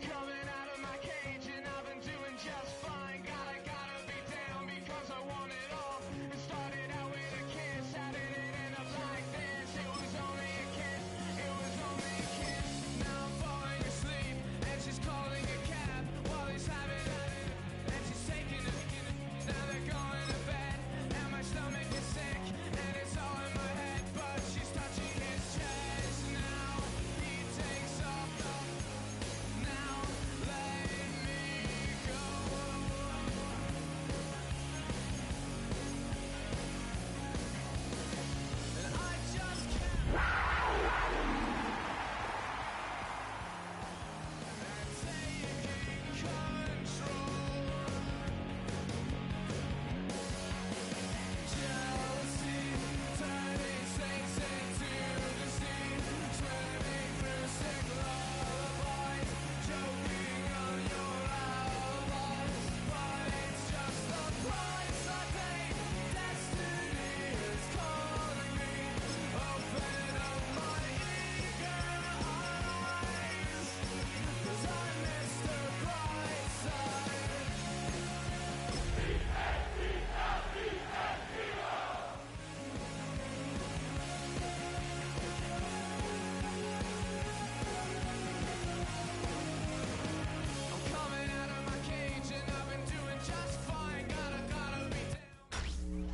coming out of my cage and I've been doing just fine. Gotta be down because I want it all. It started out with a kiss, how did it end up like this? It was only a kiss, it was only a kiss. Now I'm falling asleep and she's calling a cab while he's having it, and she's taking it. Now they're going to bed and my stomach is sick and it's all in my head, but she's touching his chest. Now he takes off the, now let me go. And I just can't take control. Jealousy turning snakes into the sea, swimming through sick lullabies, choking on your alibis. But it's just the price I pay. Destiny is calling me. Open up my eager eyes, 'cause I miss the bright side. I'm coming out of my cage and I've been doing just fine. Gotta be down.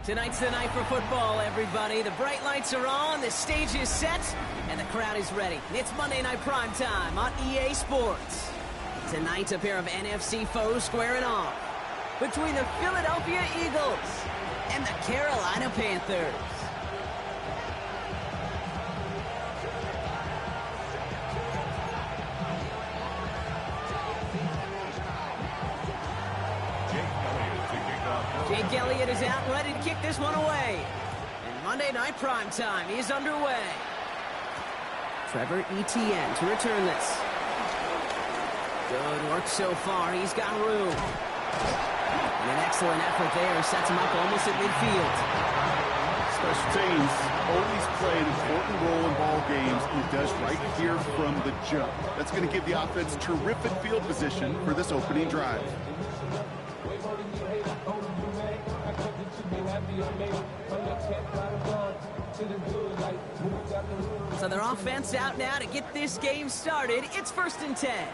Tonight's the night for football, everybody. The bright lights are on, the stage is set, and the crowd is ready. It's Monday Night Prime Time on EA Sports. Tonight, a pair of NFC foes squaring off between the Philadelphia Eagles and the Carolina Panthers. Jake Elliott is out, ready to kick this one away. And Monday Night Prime Time is underway. Trevor Etienne to return this. Good work so far. He's got room. And an excellent effort there sets him up almost at midfield. Special teams always play an important role in ball games, and it does right here from the jump. That's going to give the offense terrific field position for this opening drive. So their offense out now to get this game started. It's 1st and 10.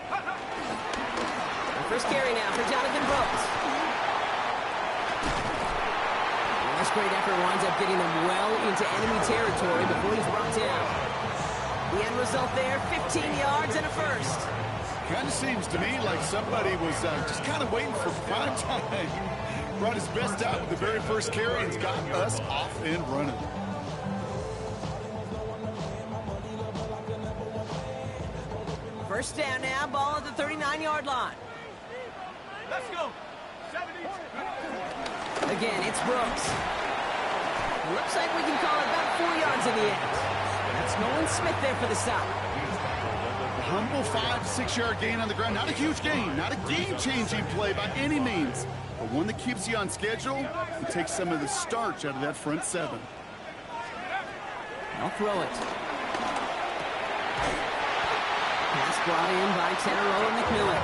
The first carry now for Jonathan Brooks. And this great effort winds up getting them well into enemy territory before he's brought down. The end result there, 15 yards and a first. Kind of seems to me like somebody was just kind of waiting for prime time. Brought his best out with the very first carry and's got us off and running. First down now, ball at the 39-yard line. Let's go. 70. Again, it's Brooks. Looks like we can call it about 4 yards in the end. That's Nolan Smith there for the stop. A humble 5 to 6 yard gain on the ground. Not a huge gain, not a game-changing play by any means, but one that keeps you on schedule and takes some of the starch out of that front seven. I'll throw it. Pass brought in by Teneroa McMillan.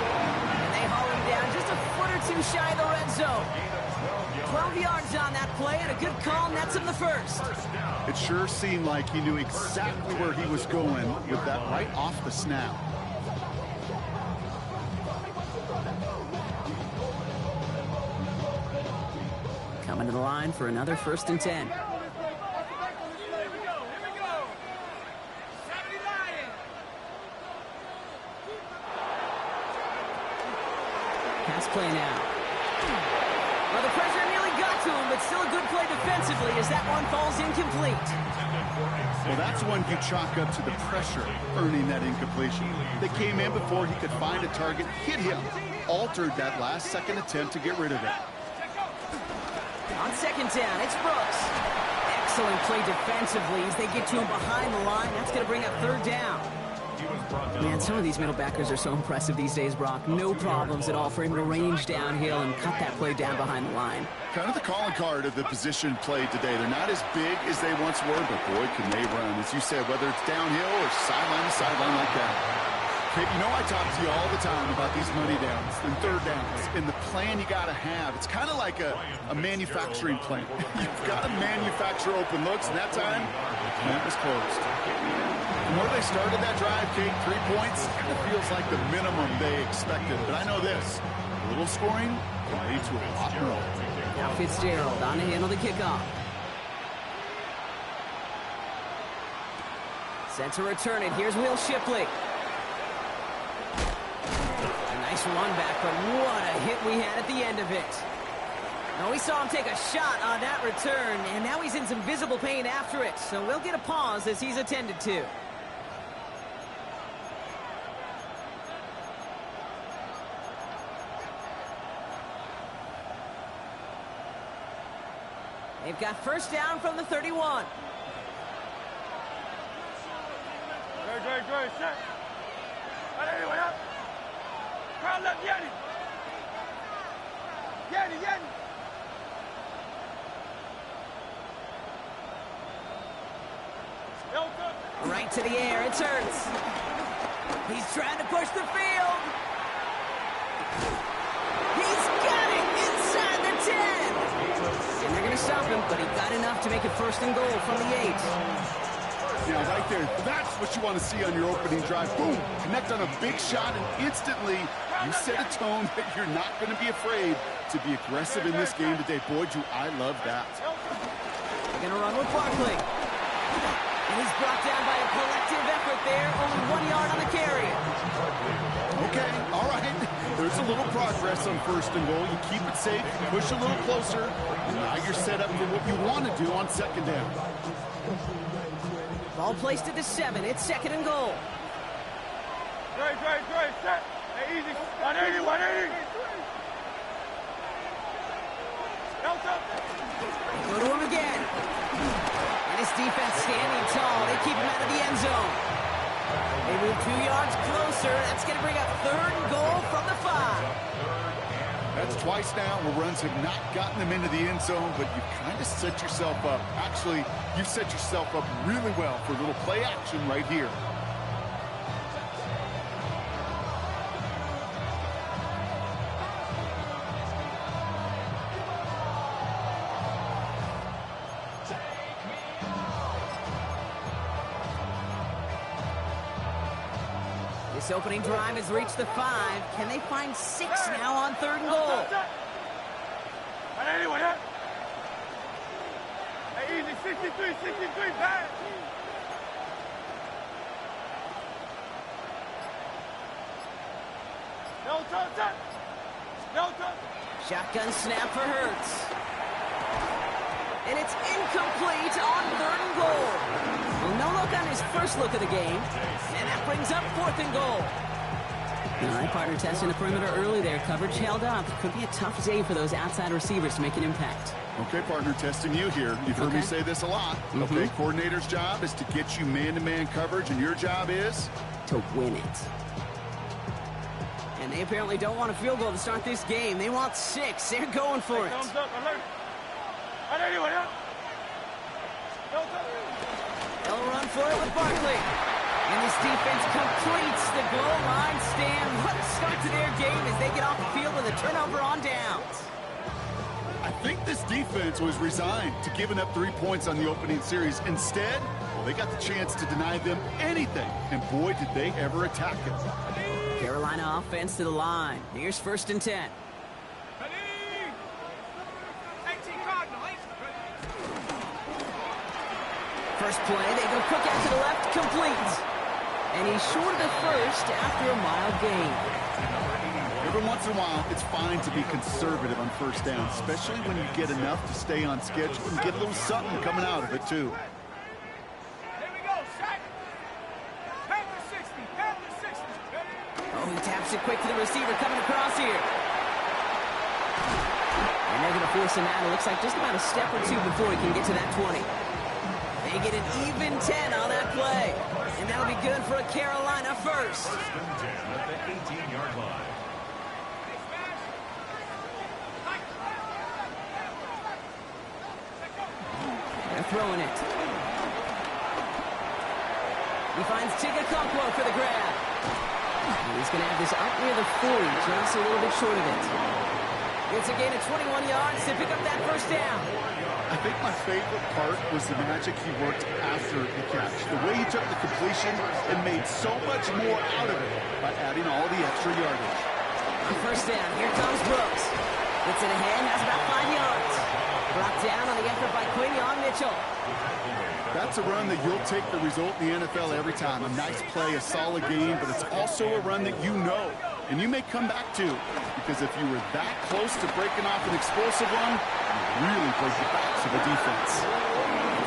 And they haul him down just a foot or two shy of the red zone. 12 yards on that play, and a good call nets him the first. It sure seemed like he knew exactly where he was going with that right off the snap. Coming to the line for another 1st and 10. Pass play now. Well, the pressure nearly got to him, but still a good play defensively as that one falls incomplete. Well, that's one you chalk up to the pressure, earning that incompletion. They came in before he could find a target, hit him, altered that last-second attempt to get rid of it. On 2nd down, it's Brooks. Excellent play defensively as they get to him behind the line. That's going to bring up 3rd down. Man, some of these middle backers are so impressive these days, Brock. No problems at all for him to range downhill and cut that play down behind the line. Kind of the calling card of the position played today. They're not as big as they once were, but boy, can they run. As you said, whether it's downhill or sideline to sideline like that. Kate, you know I talk to you all the time about these money downs and third downs and the plan you got to have. It's kind of like a manufacturing plant. You've got to manufacture open looks, and that time, the plant was closed. From where they started that drive, Kate, 3 points, kind of feels like the minimum they expected. But I know this, a little scoring can lead to a lot more. Now Fitzgerald on to handle the kickoff. Set to return it. Here's Will Shipley. A nice run back, but what a hit we had at the end of it. Now we saw him take a shot on that return, and now he's in some visible pain after it. So we'll get a pause as he's attended to. They've got first down from the 31. Good, set. Anyway, up. Crowd left, Yeti. Yeti. Right to the air, it's Hurts. He's trying to push the field. He's got it inside the 10. And they're going to stop him, but he got enough to make it first and goal from the 8. Yeah, right there. That's what you want to see on your opening drive. Boom! Connect on a big shot, and instantly you set a tone that you're not going to be afraid to be aggressive in this game today. Boy, do I love that. They're going to run with Barkley. And he's brought down by a collective effort there. Only 1 yard on the carry. Okay, all right. There's a little progress on first and goal. You keep it safe, you push a little closer, and now you're set up for what you want to do on second down. Ball placed at the 7. It's second and goal. Great, set. Hey, easy. 180. Delta. Go to him again. And his defense standing tall. They keep him out of the end zone. They move 2 yards closer. That's going to bring up third and goal from the 5. That's twice now where runs have not gotten them into the end zone, but you've kind of set yourself up. Actually, you've set yourself up really well for a little play action right here. This opening drive has reached the 5. Can they find 6 now on third and goal? Anyway, hey, easy. 63, back. No touch. Shotgun snap for Hurts. And it's incomplete on third and goal. Well, no look on his first look of the game. And that brings up fourth and goal. All right, partner, testing the perimeter early there. Coverage held up. Could be a tough day for those outside receivers to make an impact. Okay, partner, testing you here. You've heard me say this a lot. Okay, coordinator's job is to get you man-to-man coverage, and your job is? To win it. And they apparently don't want a field goal to start this game. They want 6. They're going for it. Thumbs up, alert. Anyway, They'll run for it with Barkley. And this defense completes the goal line stand. What a start to their game as they get off the field with a turnover on downs. I think this defense was resigned to giving up 3 points on the opening series. Instead, well, they got the chance to deny them anything. And boy, did they ever attack it. Carolina offense to the line. Here's first and 10. First play, they go Cook out to the left, complete. And he's short of the first after a mild gain. Every once in a while, it's fine to be conservative on first down, especially when you get enough to stay on schedule and get a little something coming out of it, too. Here we go, sack. Panther 60. Oh, he taps it quick to the receiver coming across here. And they're going to force him out. It looks like just about a step or two before he can get to that 20. They get an even 10 on that play. And that'll be good for a Carolina first. At the 18-yard line. They're throwing it. He finds Tigakongwo for the grab. He's going to have this up near the 40, just a little bit short of it. It's a gain of 21 yards to pick up that first down. I think my favorite part was the magic he worked after the catch. The way he took the completion and made so much more out of it by adding all the extra yardage. On first down, here comes Brooks. Gets it ahead, has about 5 yards. Brought down on the effort by Quinion Mitchell. That's a run that you'll take the result in the NFL every time. A nice play, a solid game, but it's also a run that you know and you may come back to, because if you were that close to breaking off an explosive run, you really break the backs of the defense.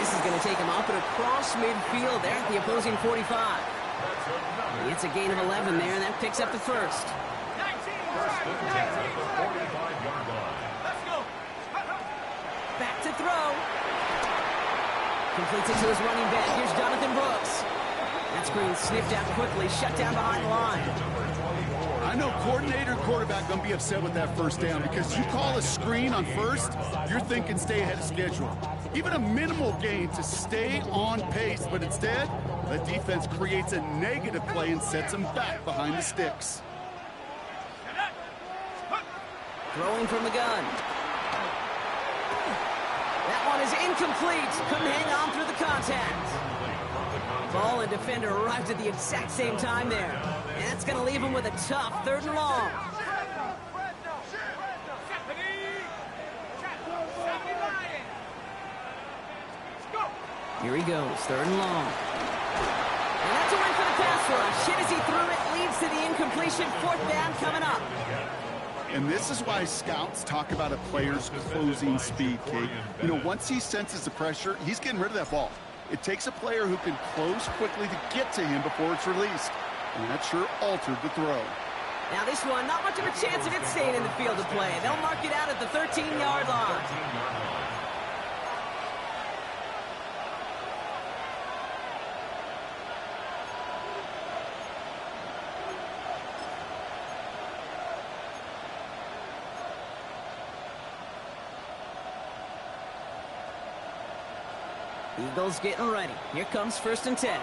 This is going to take him up and across midfield there at the opposing 45. It's a gain of 11 there, and that picks up the first. Back to throw. Completes it to his running back. Here's Jonathan Brooks. That screen sniffed out quickly, shut down behind the line. I know coordinator and quarterback going to be upset with that first down, because you call a screen on first, you're thinking stay ahead of schedule. Even a minimal gain to stay on pace, but instead, the defense creates a negative play and sets them back behind the sticks. Throwing from the gun. That one is incomplete. Couldn't hang on through the contact. Ball and defender arrived at the exact same time there. And that's going to leave him with a tough 3rd and long. Here he goes, 3rd and long. And that's a win for the pass rush. Hit as he threw it, leads to the incompletion. 4th down coming up. And this is why scouts talk about a player's closing speed, Kate. You know, once he senses the pressure, he's getting rid of that ball. It takes a player who can close quickly to get to him before it's released. And that sure altered the throw. Now this one, not much of a chance of it staying in the field of play. They'll mark it out at the 13-yard line. Eagles getting ready. Here comes 1st and 10.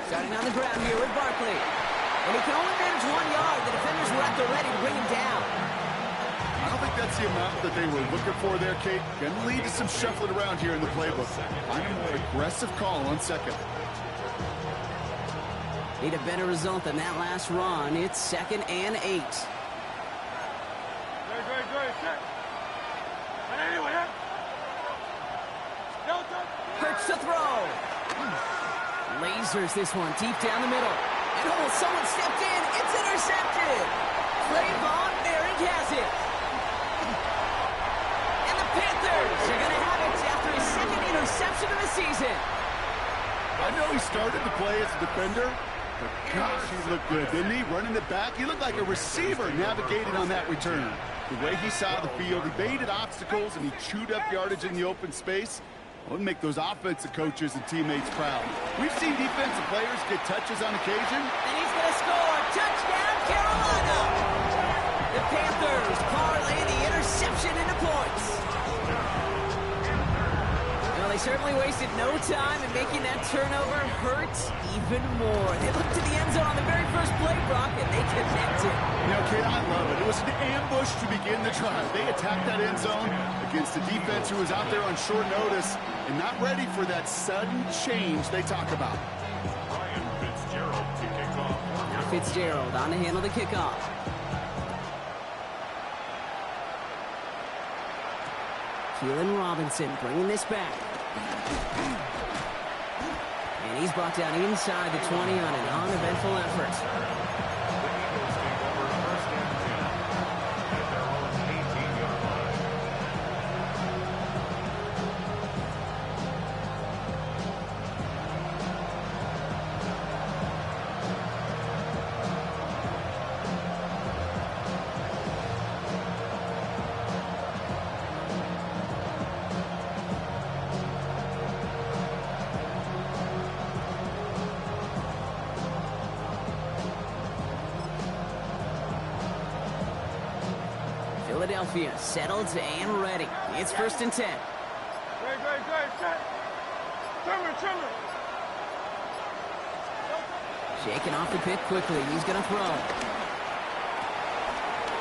Starting on the ground here with Barkley. And he can only manage 1 yard. The defenders were at the ready to bring him down. I don't think that's the amount that they were looking for there, Kate. Going to lead to some shuffling around here in the playbook. Find a more aggressive call on 2nd. Need a better result than that last run. It's 2nd and 8. Hurts to throw. Lasers this one deep down the middle. And oh, someone stepped in. It's intercepted. Trayvon Merrick has it. And the Panthers are going to have it after his 2nd interception of the season. I know he started the play as a defender, but gosh, he looked good, didn't he? Running it back, he looked like a receiver navigating on that return. The way he saw the field, he baited obstacles, and he chewed up yardage in the open space. Wouldn't make those offensive coaches and teammates proud. We've seen defensive players get touches on occasion. And he's going to score. Touchdown, Carolina! The Panthers parlay the interception into points. Well, they certainly wasted no time in making that turnover hurt even more. They looked to the end zone on the very first play, Brock, and they connected. You know, Kate, I love it. It was an ambush to begin the drive. They attacked that end zone against a defense who was out there on short notice and not ready for that sudden change they talk about. Now Fitzgerald on to handle the kickoff. Keelan Robinson bringing this back. And he's brought down inside the 20 on an uneventful effort. Philadelphia settled and ready. It's 1st and 10. Shaking off the pit quickly. He's going to throw.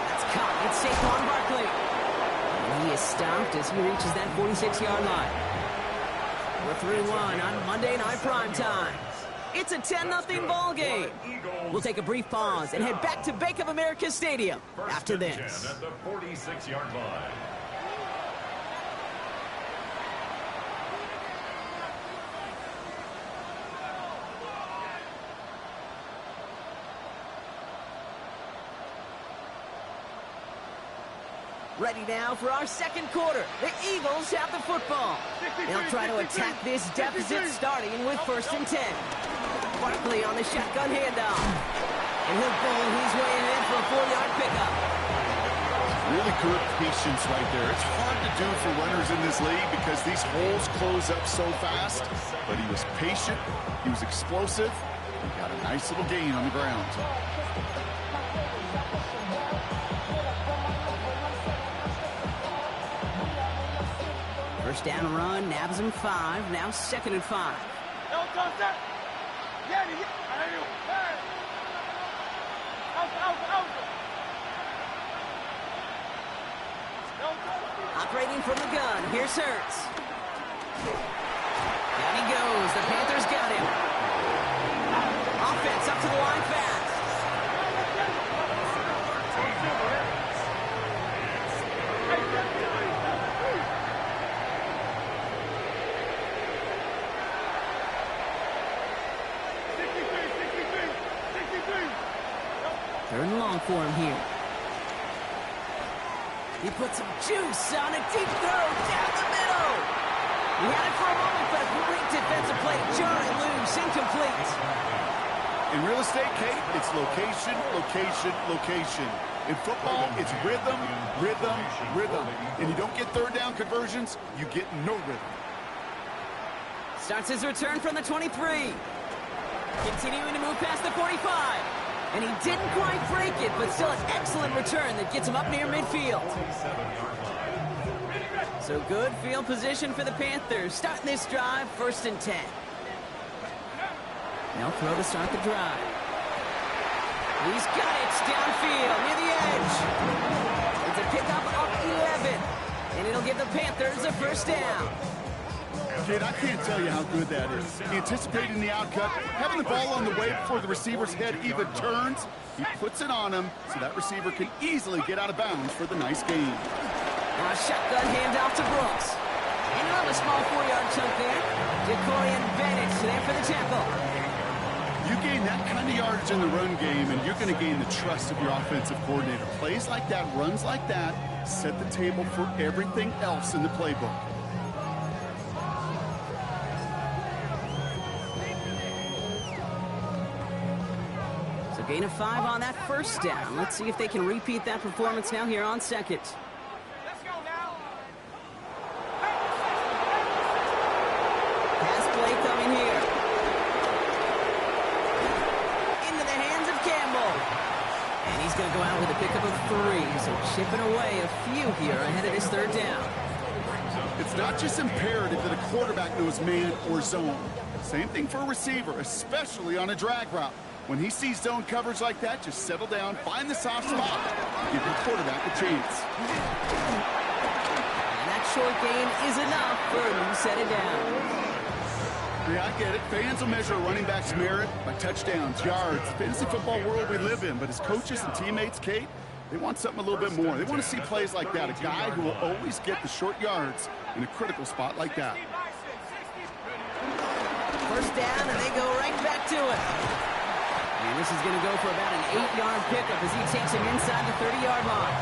That's caught. It's Saquon Barkley. And he is stopped as he reaches that 46-yard line. We're 3-1 on Monday Night Primetime. It's a 10-0 ball game. We'll take a brief pause and head back to Bank of America Stadium after this. At the 46-yard line. Ready now for our second quarter. The Eagles have the football. They'll try to attack this deficit starting with 1st and 10. Barkley on the shotgun handoff. And he'll bowl his way ahead for a 4-yard pickup. Really good patience right there. It's hard to do for runners in this league because these holes close up so fast. But he was patient. He was explosive. He got a nice little gain on the ground. First down run, nabs him 5. Now 2nd and 5. Operating from the gun, here's Hurts. Down he goes, the Panthers got him. Offense up to the line fast. Third and long for him here. He put some juice on a deep throw down the middle. He had it for a moment, but a great defensive play. Jarring loose, incomplete. In real estate, Kate, it's location, location, location. In football, it's rhythm, rhythm, rhythm. And you don't get third down conversions, you get no rhythm. Starts his return from the 23. Continuing to move past the 45. And he didn't quite break it, but still an excellent return that gets him up near midfield. So good field position for the Panthers. Starting this drive, 1st and 10. They'll throw to start the drive. He's got it downfield near the edge. It's a pickup of 11. And it'll give the Panthers a 1st down. Kid, I can't tell you how good that is. Anticipating the outcut, having the ball on the way before the receiver's head even turns, he puts it on him so that receiver can easily get out of bounds for the nice gain. Now a shotgun handoff to Brooks. And another small 4-yard chunk there. Decorian Bennett there for the tackle. You gain that kind of yardage in the run game, and you're going to gain the trust of your offensive coordinator. Plays like that, runs like that, set the table for everything else in the playbook. Gain of 5 on that 1st down. Let's see if they can repeat that performance now here on 2nd. Let's go now. Pass play coming here. Into the hands of Campbell. And he's going to go out with a pickup of 3. So chipping away a few here ahead of his 3rd down. It's not just imperative that a quarterback knows man or zone. Same thing for a receiver, especially on a drag route. When he sees zone coverage like that, just settle down, find the soft spot, give your quarterback a chance. And that short gain is enough for him to set it down. Yeah, I get it. Fans will measure a running back's merit by touchdowns, yards, the fantasy football world we live in. But as coaches and teammates, Kate, they want something a little bit more. They want to see plays like that, a guy who will always get the short yards in a critical spot like that. 1st down, and they go right back to it. And this is going to go for about an 8-yard pickup as he takes him inside the 30-yard line.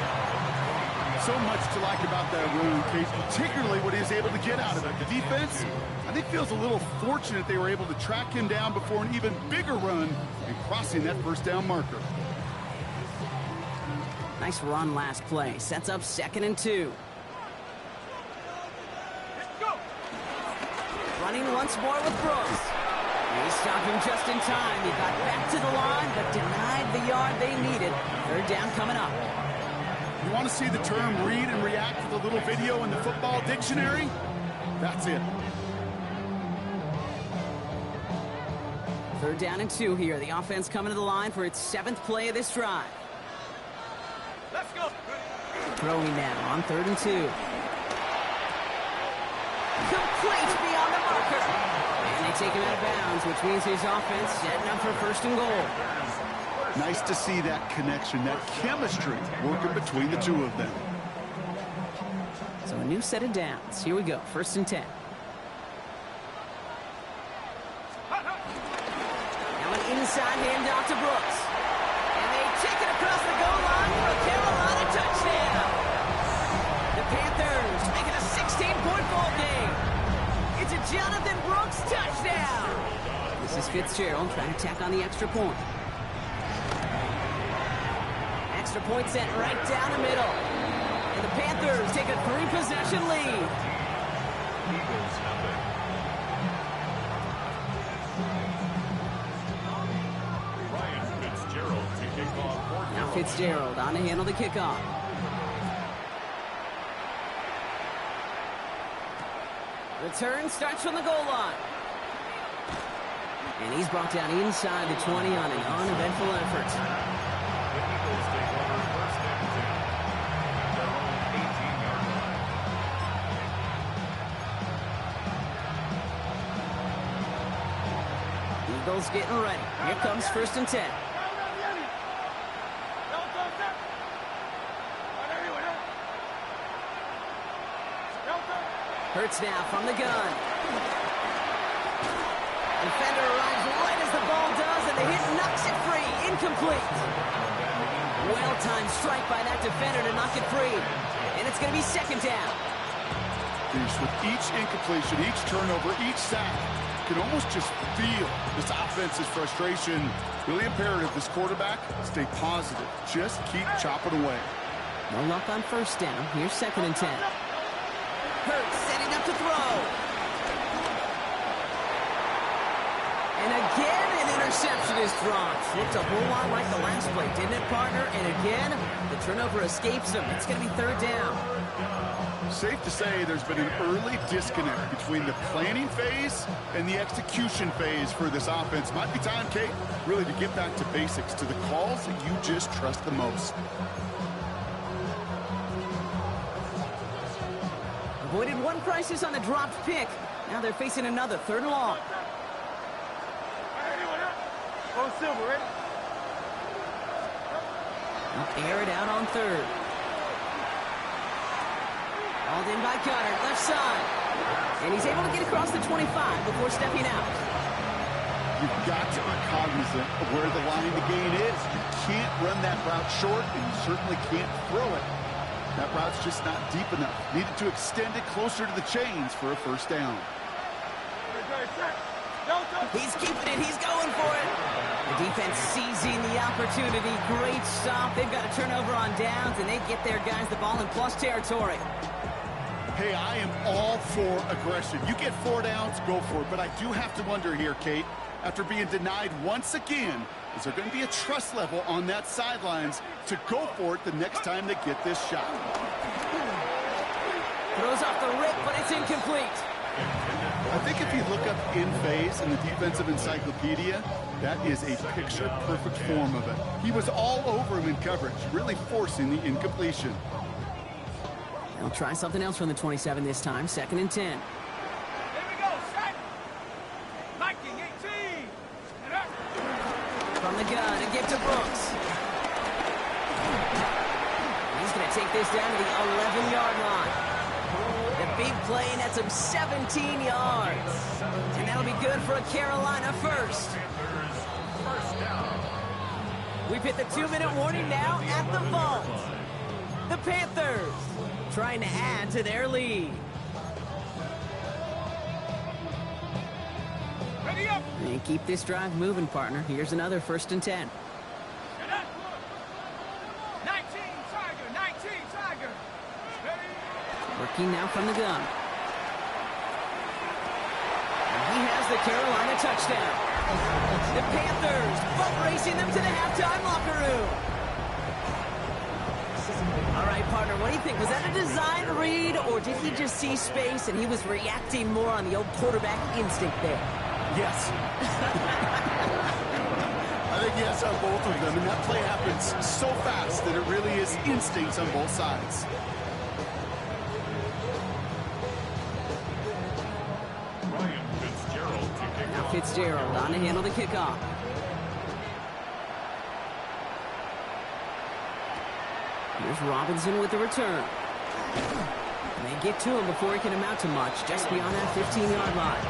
So much to like about that run, Kate, particularly what he was able to get out of it. The defense, I think, feels a little fortunate they were able to track him down before an even bigger run and crossing that 1st down marker. Nice run last play. Sets up 2nd and 2. Running once more with Brooks. He stopped him just in time. He got back to the line, but denied the yard they needed. 3rd down coming up. You want to see the term read and react to the little video in the football dictionary? That's it. Third down and 2 here. The offense coming to the line for its 7th play of this drive. Let's go. Throwing now on 3rd and 2. Complete beyond the marker. And they take him out of bounds, which means his offense setting up for 1st and goal. Nice to see that connection, that chemistry working between the two of them. So a new set of downs. Here we go. 1st and 10. Now an inside handoff to Brooks. And they take it across the goal line for a Carolina touchdown. The Panthers make it a 16-point ball game. It's a Jonathan Brooks touchdown. This is Fitzgerald trying to tack on the extra point. Extra point sent right down the middle. And the Panthers take a 3-possession lead. Now Fitzgerald on to handle the kickoff. Return starts from the goal line. And he's brought down inside the 20 on an uneventful effort. Eagles getting ready. Here comes 1st and 10. Hurts now from the gun. Defender arrives right as the ball does, and the hit knocks it free. Incomplete. Well-timed strike by that defender to knock it free. And it's going to be 2nd down. With each incompletion, each turnover, each sack, you can almost just feel this offense's frustration. Really imperative, this quarterback, stay positive. Just keep chopping away. No luck on 1st down. Here's 2nd and 10. Hurts setting up to throw. And again, an interception is thrown. Looked a whole lot like the last play, didn't it, partner? And again, the turnover escapes him. It's going to be 3rd down. Safe to say there's been an early disconnect between the planning phase and the execution phase for this offense. Might be time, Kate, really to get back to basics, to the calls that you just trust the most. Avoided one crisis on the dropped pick. Now they're facing another 3rd and long. Air it out on 3rd. Hauled in by Cutter, left side. And he's able to get across the 25 before stepping out. You've got to be cognizant of where the line to gain is. You can't run that route short, and you certainly can't throw it. That route's just not deep enough. Needed to extend it closer to the chains for a 1st down. He's keeping it. He's going for it. The defense seizing the opportunity. Great stop. They've got a turnover on downs, and they get their guys the ball in plus territory. Hey, I am all for aggression. You get 4 downs, go for it. But I do have to wonder here, Kate, after being denied once again, is there going to be a trust level on that sidelines to go for it the next time they get this shot? Throws off the rip, but it's incomplete. I think if you look up in phase in the defensive encyclopedia, that is a picture-perfect form of it. He was all over him in coverage, really forcing the incompletion. They'll try something else from the 27 this time. 2nd and 10. Here we go, set. 19-18. From the gun, a give to Brooks. He's going to take this down to the 11-yard line. The big play nets him 17 yards. And that'll be good for a Carolina 1st. We've hit the 2-minute warning now at the vault. The Panthers trying to add to their lead. Ready up. And keep this drive moving, partner. Here's another 1st and 10. 19 Tiger. Ready. Working now from the gun. And he has the Carolina touchdown. The Panthers butt racing them to the halftime locker room. All right, partner, what do you think? Was that a design read, or did he just see space and he was reacting more on the old quarterback instinct there? Yes. I think yes on both of them, and that play happens so fast that it really is instincts on both sides. Now Fitzgerald on to handle the kickoff. Here's Robinson with the return. And they get to him before he can amount to much, just beyond that 15-yard line.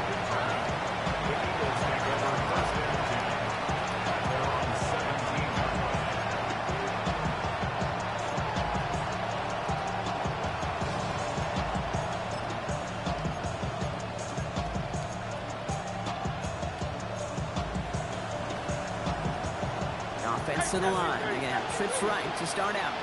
Offense to the line. They're going to have trips right to start out.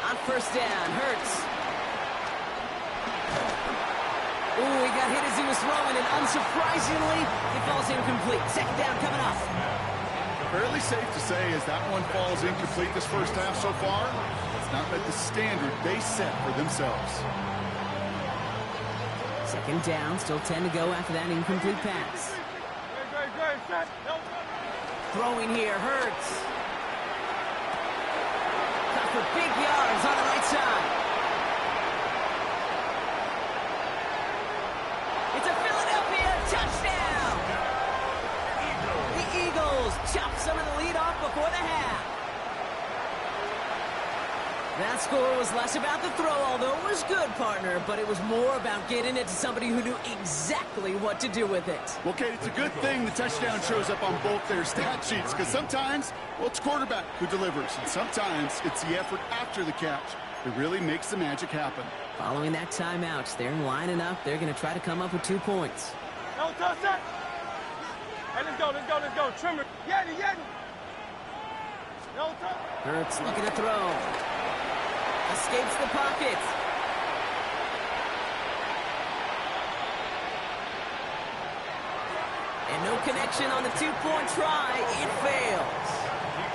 On first down, Hurts. Ooh, he got hit as he was throwing, and unsurprisingly, it falls incomplete. Second down coming up. Fairly safe to say as that one falls incomplete this first half so far, it's not met the standard they set for themselves. Second down, still 10 to go after that incomplete pass. Throwing here, Hurts. Cut for big yards on the right side. It's a Philadelphia touchdown! The Eagles chop some of the lead off before the half. That score was less about the throw, although it was good, partner, but it was more about getting it to somebody who knew exactly what to do with it. Well, Kate, it's a good thing the touchdown shows up on both their stat sheets, because sometimes, well, it's quarterback who delivers, and sometimes it's the effort after the catch that really makes the magic happen. Following that timeout, they're lining up. They're going to try to come up with 2 points. Don't touch that. Hey, let's go. Trimmer. Yeti. Don't touch. Hurts looking to throw. Escapes the pocket. And no connection on the 2-point try. It fails.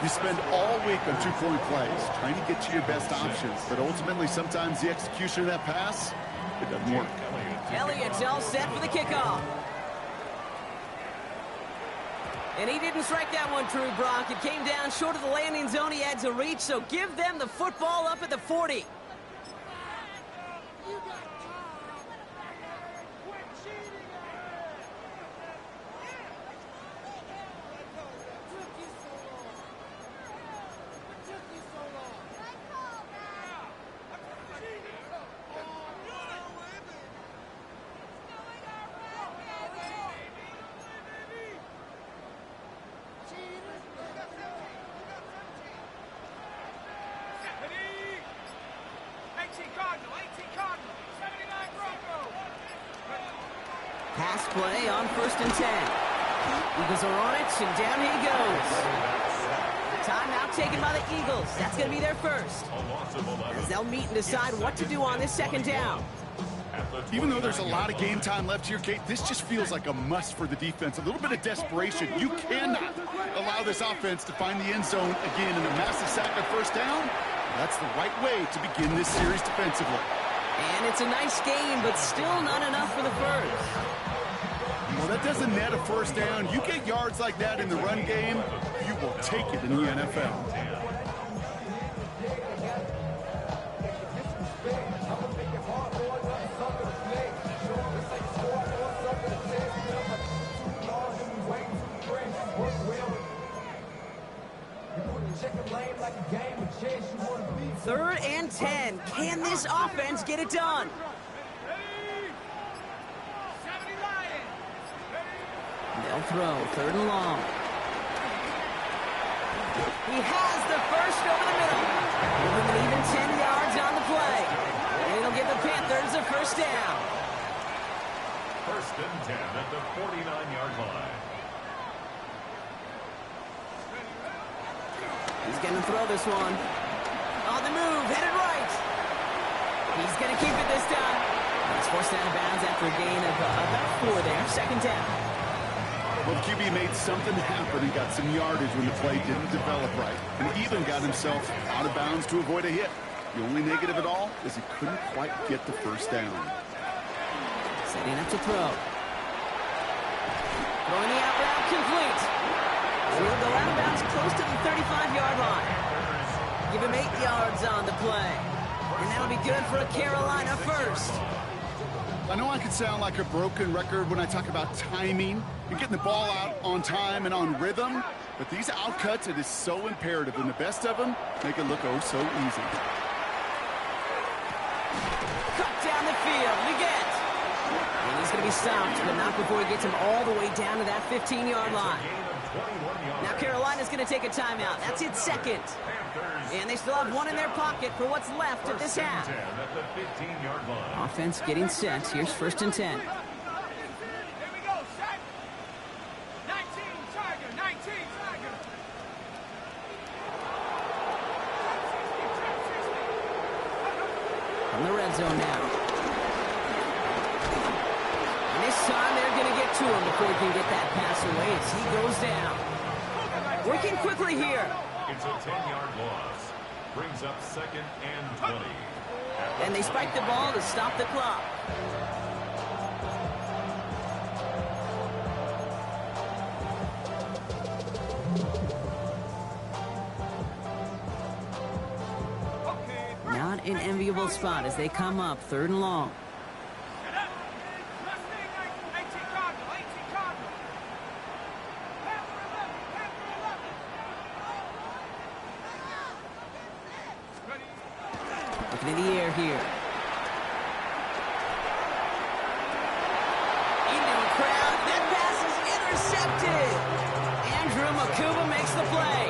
You spend all week on 2-point plays trying to get to your best options, but ultimately sometimes the execution of that pass, it doesn't work. Elliott's all set for the kickoff. And he didn't strike that one true, Brock. It came down short of the landing zone. He had to reach, so give them the football up at the 40. Pass play on 1st and 10. Eagles are on it, and down he goes. Timeout taken by the Eagles. That's going to be their first. As they'll meet and decide what to do on this second down. Even though there's a lot of game time left here, Kate, this just feels like a must for the defense. A little bit of desperation. You cannot allow this offense to find the end zone again in a massive sack on first down. That's the right way to begin this series defensively. And it's a nice game, but still not enough for the first. Well, that doesn't net a first down. You get yards like that in the run game, you will take it in the NFL. Third and 10. Can this offense get it done? They'll throw. 3rd and long. He has the first over the middle. With an even 10 yards on the play. And it'll give the Panthers a first down. 1st and 10 at the 49-yard line. He's going to throw this one. On the move, headed right. He's going to keep it this time. He's forced out of bounds after a gain of about 4 there. Second down. Well, the QB made something happen and got some yardage when the play didn't develop right, and even got himself out of bounds to avoid a hit. The only negative at all is he couldn't quite get the first down. Setting up to throw. Throwing the out route complete. He'll go out of bounds close to the 35-yard line. Give him 8 yards on the play. And that'll be good for a Carolina first. I know I could sound like a broken record when I talk about timing and getting the ball out on time and on rhythm, but these outcuts, it is so imperative, and the best of them make it look oh so easy. Cut down the field, we get. And he's going to be stopped, but not before he gets him all the way down to that 15-yard line. Now Carolina's going to take a timeout. That's its second. And they still have one in their pocket for what's left of this half. Offense getting set. Here's 1st and 10. Here we go, set. 19, Tiger, 19, Tiger. From the red zone now. And this time they're going to get to him before he can get that pass away as he goes down. Working quickly here. It's a 10-yard loss. Brings up 2nd and 20. And they spike the ball to stop the clock. Not an enviable spot as they come up 3rd and long. Looking in the air here. Into a crowd. That pass is intercepted. Andrew Makuba makes the play.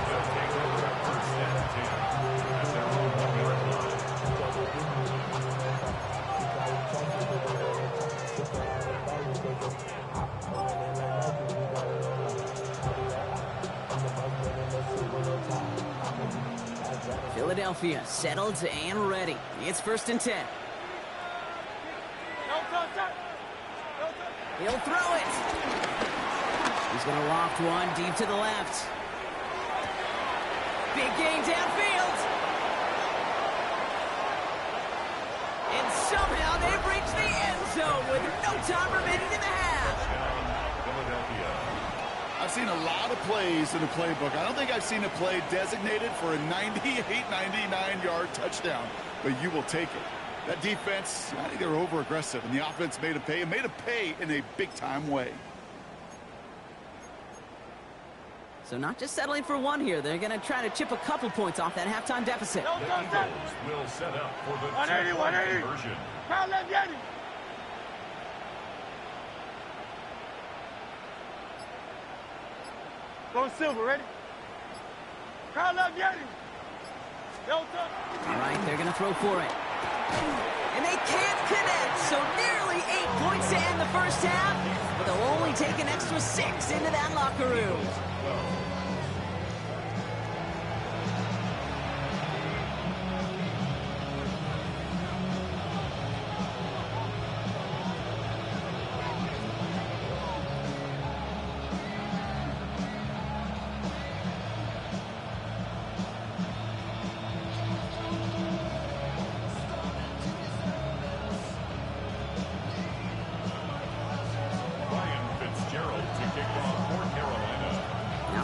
They'll take over at 1st and 10 at their own 1-yard Philadelphia settled and ready. It's 1st and 10. He'll throw it. He's going to loft one deep to the left. Big gain downfield. And somehow they've reached the end zone with no time remaining in the half. Philadelphia. I've seen a lot of plays in the playbook. I don't think I've seen a play designated for a 98, 99-yard touchdown, but you will take it. That defense, I think they were over-aggressive, and the offense made a pay, and made a pay in a big-time way. So not just settling for one here. They're going to try to chip a couple points off that halftime deficit. The Eagles will set up for the 2-point conversion. Go Silver, ready? Crowd left, Yeti. All right, they're going to throw for it. And they can't connect, so nearly 8 points to end the first half, but they'll only take an extra 6 into that locker room.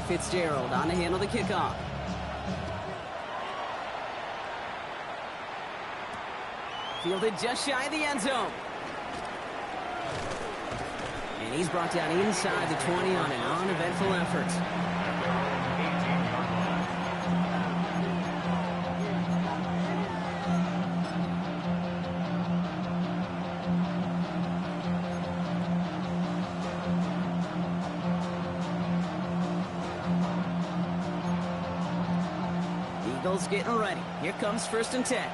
Fitzgerald on to handle the kickoff. Fielded just shy of the end zone. And he's brought down inside the 20 on an uneventful effort. Eagles getting ready. Here comes 1st and 10.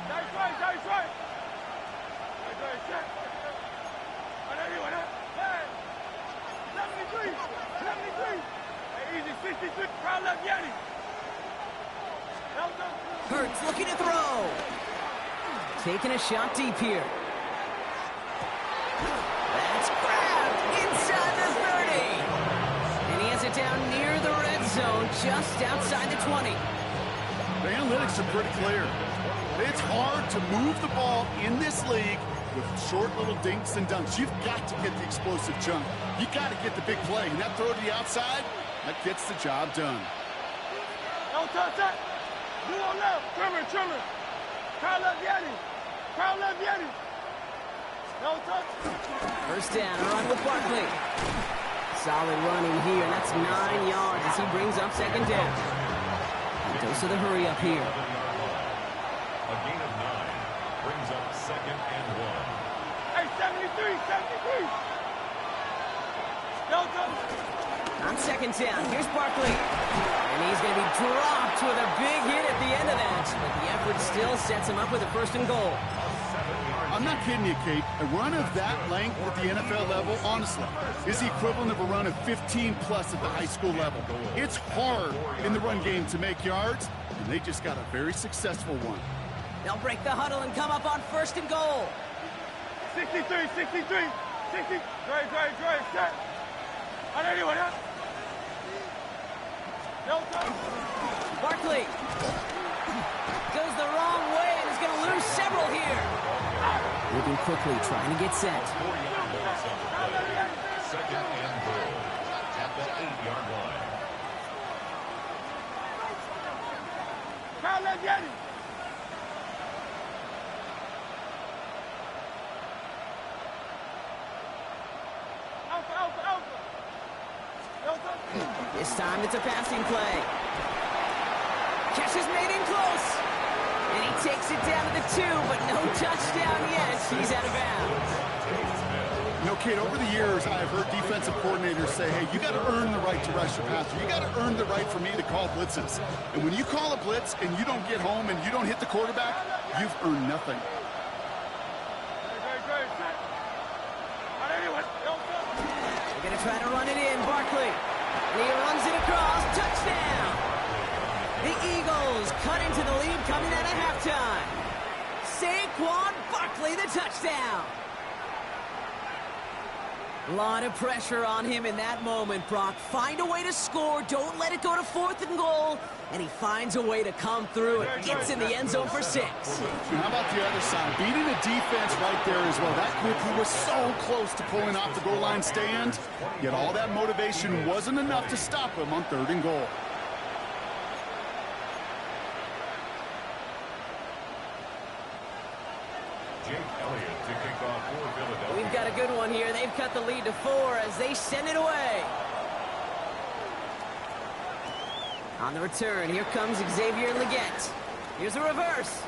Hurts looking to throw. Taking a shot deep here. That's grabbed inside the 30. And he has it down near the red zone, just outside the 20. The analytics are pretty clear. It's hard to move the ball in this league with short little dinks and dunks. You've got to get the explosive jump. You got to get the big play. And that throw to the outside, that gets the job done. Don't touch that. Do on left. Trimmer. Crowd left Yeti. Don't touch. First down, a run with Barkley. Solid running here, and that's 9 yards as he brings up second down. He goes to the hurry up here. A gain of 9 brings up second and 1. Hey, 73. Don't touch. On second down, here's Barkley. And he's going to be dropped with a big hit at the end of that. But the effort still sets him up with a first and goal. I'm not kidding you, Kate. A run of that length at the NFL level, honestly, is the equivalent of a run of 15-plus at the high school level. It's hard in the run game to make yards, and they just got a very successful one. They'll break the huddle and come up on first and goal. 63. 60. Dre, set. On anyone else? No touch. Barkley goes the wrong way and is going to lose several here. Moving quickly, trying to get set. 4 yard loss on the play. Second and goal at the 8-yard line. Crowd left Yeti. Alpha. No touch. This time it's a passing play. Catch is made in close. And he takes it down to the 2, but no touchdown yet. He's out of bounds. You know, Kate, over the years, I've heard defensive coordinators say, hey, you got to earn the right to rush your passer. You got to earn the right for me to call blitzes. And when you call a blitz and you don't get home and you don't hit the quarterback, you've earned nothing. They're going to try to run it in. Barkley. And he runs it across. Touchdown. The Eagles cut into the lead coming out of halftime. Saquon Barkley, the touchdown. A lot of pressure on him in that moment, Brock. Find a way to score. Don't let it go to fourth and goal. And he finds a way to come through and gets in the end zone for 6. How about the other side? Beating the defense right there as well. That group who was so close to pulling off the goal line stand, yet all that motivation wasn't enough to stop him on third and goal. Elliott to kick off for Philadelphia. We've got a good one here. They've cut the lead to 4 as they send it away. On the return, here comes Xavier Legette. Here's a reverse.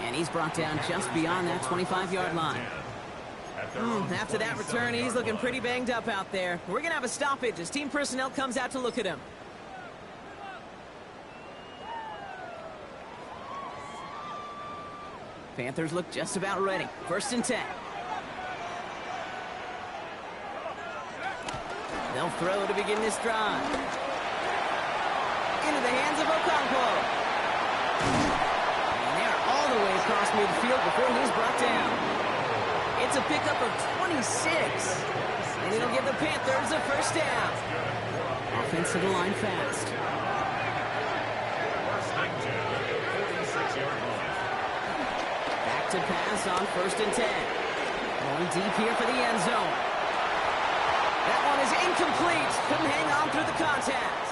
And he's brought down just beyond that 25-yard line. After that return, he's looking pretty banged up out there. We're going to have a stoppage as team personnel comes out to look at him. Panthers look just about ready. First and 10. They'll throw to begin this drive. Into the hands of Okonkwo. And they're all the way across midfield before he's brought down. It's a pickup of 26. And it'll give the Panthers a first down. Offense to the line fast. Back to pass on first and 10. Going deep here for the end zone. That one is incomplete. Couldn't hang on through the contact.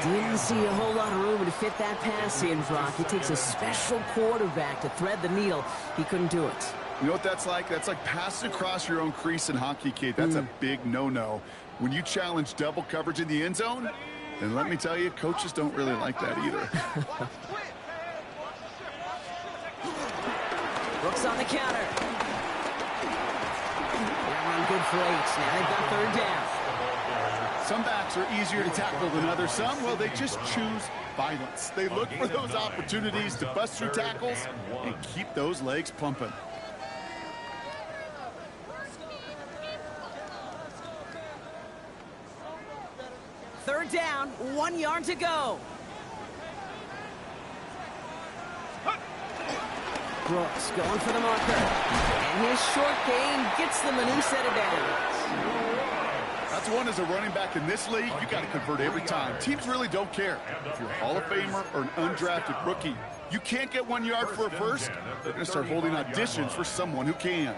Didn't see a whole lot of room to fit that pass in, Brock. It takes a special quarterback to thread the needle. He couldn't do it. You know what that's like? That's like passing across your own crease in hockey, Kate. That's a big no-no. When you challenge double coverage in the end zone, then let me tell you, coaches don't really like that either. Brooks on the counter. They're on good for 8. Now they've got third down. Some backs are easier to tackle than others. Some, well, they just choose violence. They look for those opportunities to bust through tackles and keep those legs pumping. Third down, 1 yard to go. Brooks going for the marker. And his short game gets them a new set of downs. That's one as a running back in this league, you got to convert every time. Teams really don't care. If you're a Hall of Famer or an undrafted rookie, you can't get 1 yard for a first, they're going to start holding auditions for someone who can.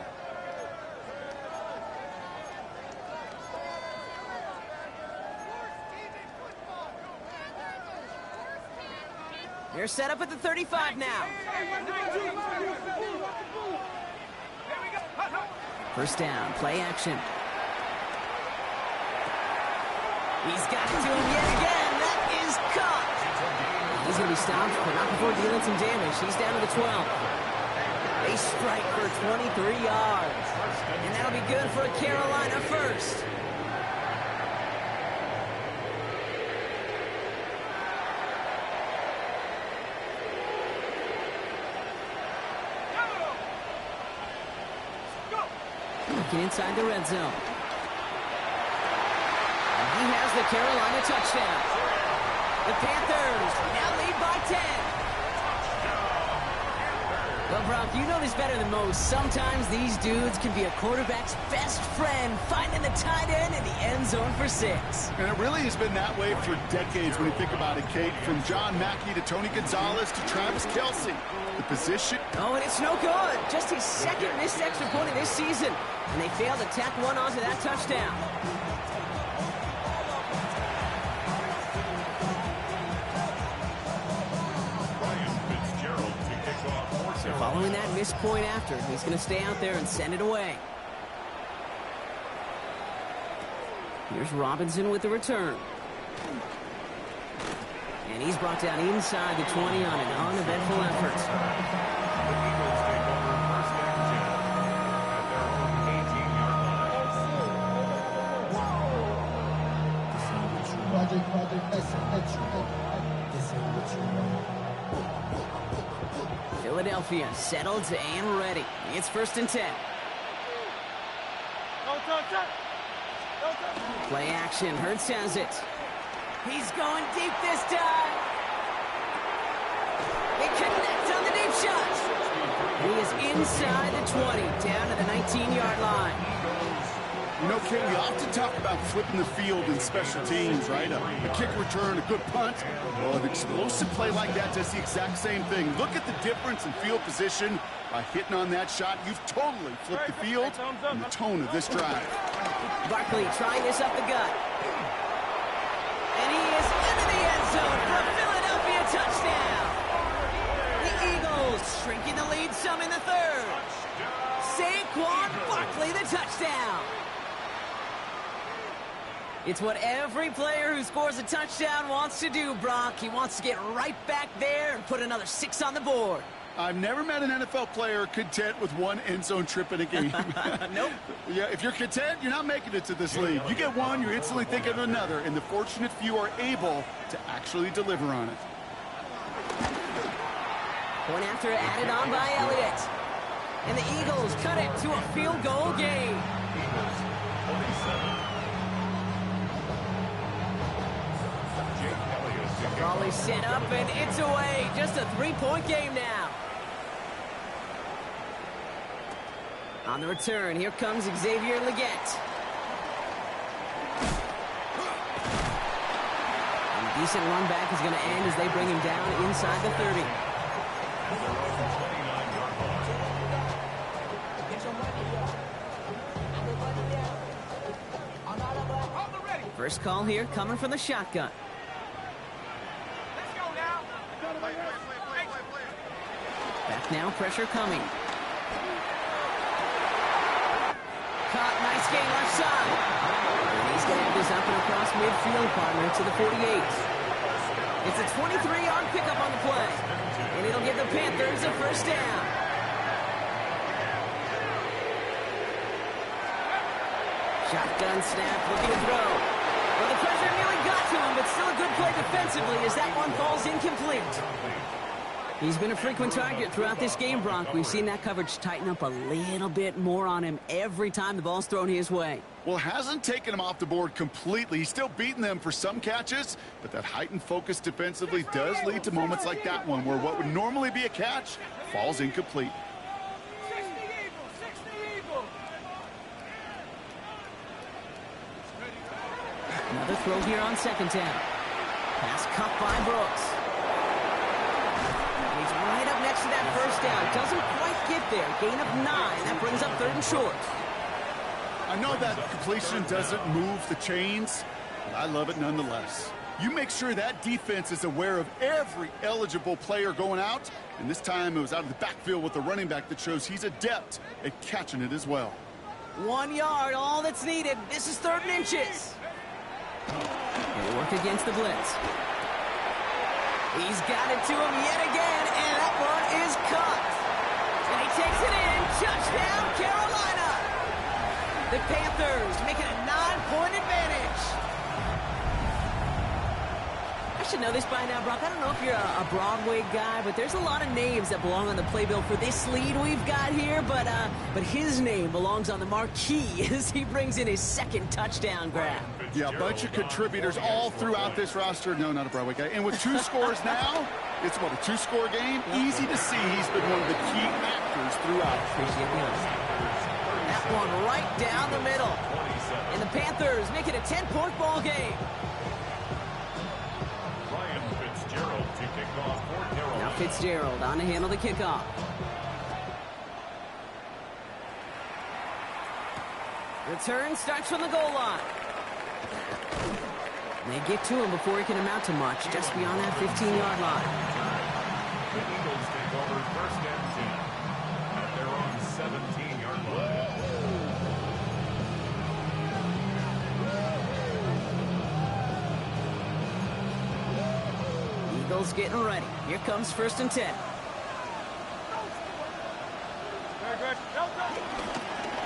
They're set up at the 35 now. First down, play action. He's got it to him yet again. That is caught. He's going to be stopped, but not before dealing some damage. He's down to the 12. They strike for 23 yards. And that'll be good for a Carolina first. Looking inside the red zone. And he has the Carolina touchdown. The Panthers now lead by 10. Well, Brock, you know this better than most. Sometimes these dudes can be a quarterback's best friend, finding the tight end in the end zone for 6. And it really has been that way for decades when you think about it, Kate. From John Mackey to Tony Gonzalez to Travis Kelce. The position. Oh, and it's no good. Just his second missed extra point of this season. And they failed to tack one onto that touchdown. So following that missed point after, he's going to stay out there and send it away. Here's Robinson with the return. And he's brought down inside the 20 on an uneventful effort. Philadelphia settled and ready. It's 1st and 10. Play action. Hurts has it. He's going deep this time. They connect on the deep shot. He is inside the 20, down to the 19-yard line. You know, Kate, we often talk about flipping the field in special teams, right? A kick return, a good punt. Well, an explosive play like that does the exact same thing. Look at the difference in field position. By hitting on that shot, you've totally flipped the field and the tone of this drive. Barkley trying this up the gut. And he is into the end zone for a Philadelphia touchdown. The Eagles shrinking the lead some in the 3rd. Saquon Barkley, the touchdown. It's what every player who scores a touchdown wants to do, Brock. He wants to get right back there and put another 6 on the board. I've never met an NFL player content with one end zone trip in a game. Nope. Yeah, if you're content, you're not making it to this league. You get one, you're instantly thinking of another, and the fortunate few are able to actually deliver on it. Point after added on by Elliott. And the Eagles cut it to a field goal game. Ball is set up and it's away. Just a 3-point game now. On the return, here comes Xavier Legette. And a decent run back is going to end as they bring him down inside the 30. First call here coming from the shotgun. Back now, pressure coming. Caught, nice gain left side. And he's going to have this up and across midfield, partner, to the 48. It's a 23-yard pickup on the play. And it'll give the Panthers a first down. Shotgun snap, looking to throw. Well, the pressure nearly got to him, but still a good play defensively as that one falls incomplete. He's been a frequent target throughout this game, Brock. We've seen that coverage tighten up a little bit more on him every time the ball's thrown his way. Well, hasn't taken him off the board completely. He's still beating them for some catches, but that heightened focus defensively does lead to moments like that one where what would normally be a catch falls incomplete. Another throw here on second down. Pass cut by Brooks. He's right up next to that first down. Doesn't quite get there. Gain of 9. That brings up 3rd and short. I know that completion doesn't move the chains, but I love it nonetheless. You make sure that defense is aware of every eligible player going out, and this time it was out of the backfield with the running back that shows he's adept at catching it as well. 1 yard, all that's needed. This is 3rd and inches. They work against the blitz. He's got it to him yet again, and that one is cut. And he takes it in. Touchdown, Carolina. The Panthers make it a 9-point advantage. I should know this by now, Brock. I don't know if you're a Broadway guy, but there's a lot of names that belong on the playbill for this lead we've got here, but his name belongs on the marquee as he brings in his 2nd touchdown grab. Yeah, a bunch of contributors all throughout this roster. No, not a Broadway guy. And with 2 scores now, it's what, a 2-score game? Easy to see he's been one of the key actors throughout. Appreciate the honesty. That one right down the middle. And the Panthers make it a 10-point ball game. Now Fitzgerald on to handle the kickoff. Return starts from the goal line. They get to him before he can amount to much, just beyond that 15-yard line. The Eagles take over 1st and 10 at their own 17-yard line. Eagles getting ready. Here comes 1st and 10.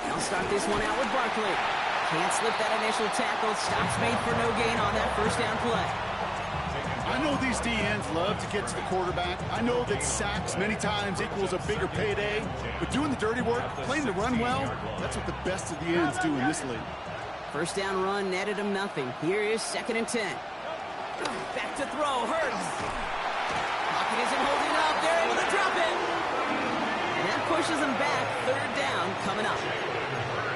They'll start this one out with Barkley. Can't slip that initial tackle. Stops made for no gain on that 1st down play. I know these DNs love to get to the quarterback. I know that sacks many times equals a bigger payday. But doing the dirty work, playing the run well, that's what the best of the ends do in this league. 1st down run netted him nothing. Here is 2nd and 10. Back to throw. Hurts. Pocket isn't holding up. They're able to drop it. And that pushes them back. 3rd down coming up.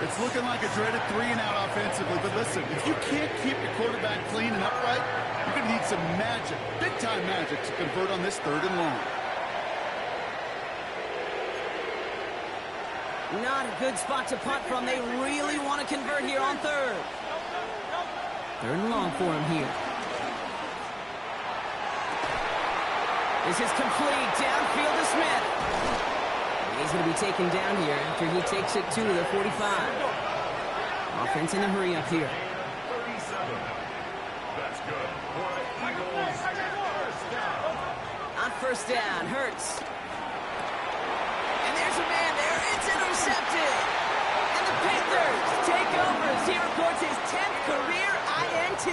It's looking like a dreaded 3-and-out offensively, but listen, if you can't keep your quarterback clean and upright, you're going to need some magic, big-time magic, to convert on this 3rd and long. Not a good spot to punt from. They really want to convert here on 3rd. 3rd and long for him here. This is complete. Downfield to Smith. He's going to be taken down here after he takes it to the 45. Offense in a hurry up here. 37. That's good. For the Eagles, 1st down. On 1st down, Hurts. And there's a man there. It's intercepted. And the Panthers take over as he records his 10th career INT.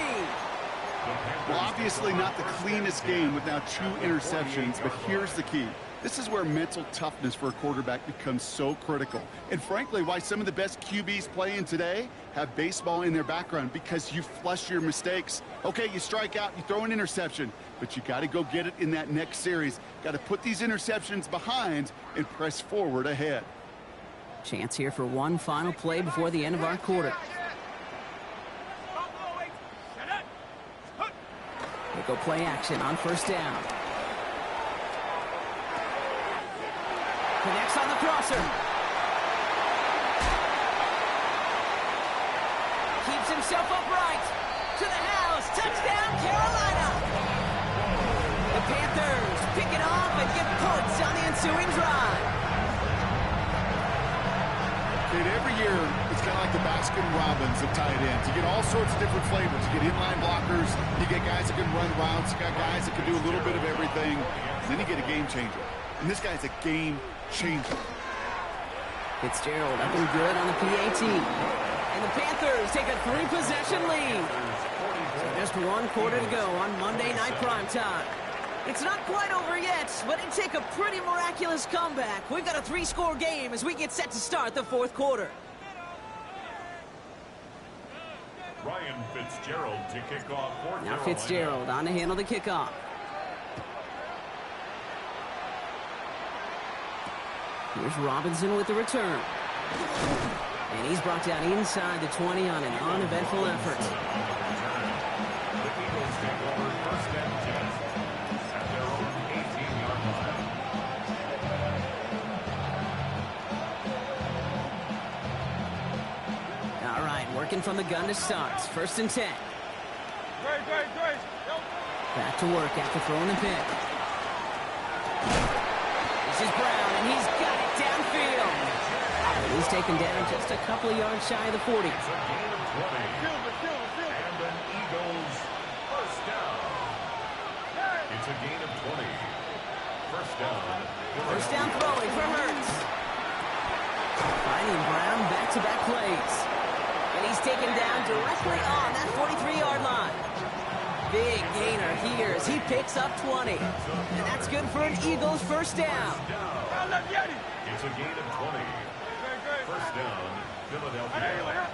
Well, obviously not the cleanest game with now 2 interceptions, but here's the key. This is where mental toughness for a quarterback becomes so critical. And frankly, why some of the best QBs playing today have baseball in their background, because you flush your mistakes. Okay, you strike out, you throw an interception, but you got to go get it in that next series. Got to put these interceptions behind and press forward ahead. Chance here for one final play before the end of our quarter. They go play action on 1st down. Connects on the crosser. Keeps himself upright. To the house. Touchdown, Carolina. The Panthers pick it off and get points on the ensuing drive. Dude, every year, it's kind of like the Baskin-Robbins of tight ends. You get all sorts of different flavors. You get inline blockers. You get guys that can run routes. You got guys that can do a little bit of everything. And then you get a game changer. And this guy's a game changer. Fitzgerald up and good on the PAT. And the Panthers take a 3-possession lead. So just 1 quarter to go on Monday Night Primetime. It's not quite over yet, but it'd take a pretty miraculous comeback. We've got a 3-score game as we get set to start the 4th quarter. Ryan Fitzgerald to kick off for Carolina. Now Fitzgerald on to handle the kickoff. Here's Robinson with the return. And he's brought down inside the 20 on an uneventful effort. operating from the gun to start. First and 10. Back to work after throwing the pick. This is Brown, and he's got it downfield. He's taken down just a couple of yards shy of the 40. It's a gain of 20. And an Eagles first down. It's a gain of 20. First down. First down throwing for Hurts. Finding Brown back-to-back plays. And he's taken down directly on that 43-yard line. Big gainer here as he picks up 20. And that's good for an Eagles first down. It's a gain of 20. First down, Philadelphia.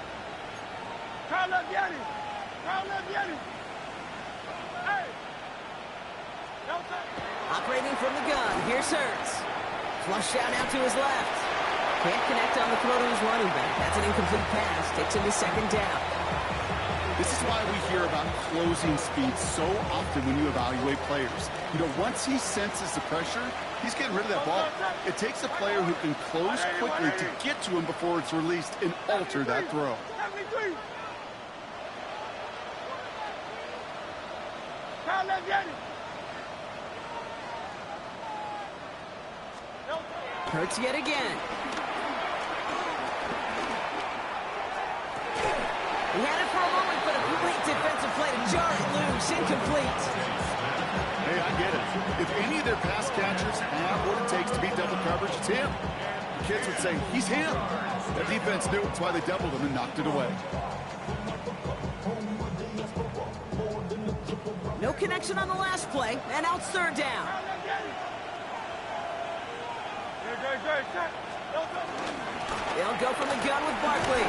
Operating from the gun, here's Hurts. Flush out out to his left. Can't connect on the throw to his running back. That's an incomplete pass. Takes him to second down. This is why we hear about closing speed so often when you evaluate players. You know, once he senses the pressure, he's getting rid of that ball. It takes a player who can close quickly to get to him before it's released and alter that throw. Hurts yet again. He had it for a moment, but a complete defensive play to jar it loose. Incomplete. Hey, I get it. If any of their pass catchers have what it takes to beat double coverage, it's him. The kids would say, he's him. The defense knew it's why they doubled him and knocked it away. No connection on the last play, and out third down. They'll go from the gun with Barkley.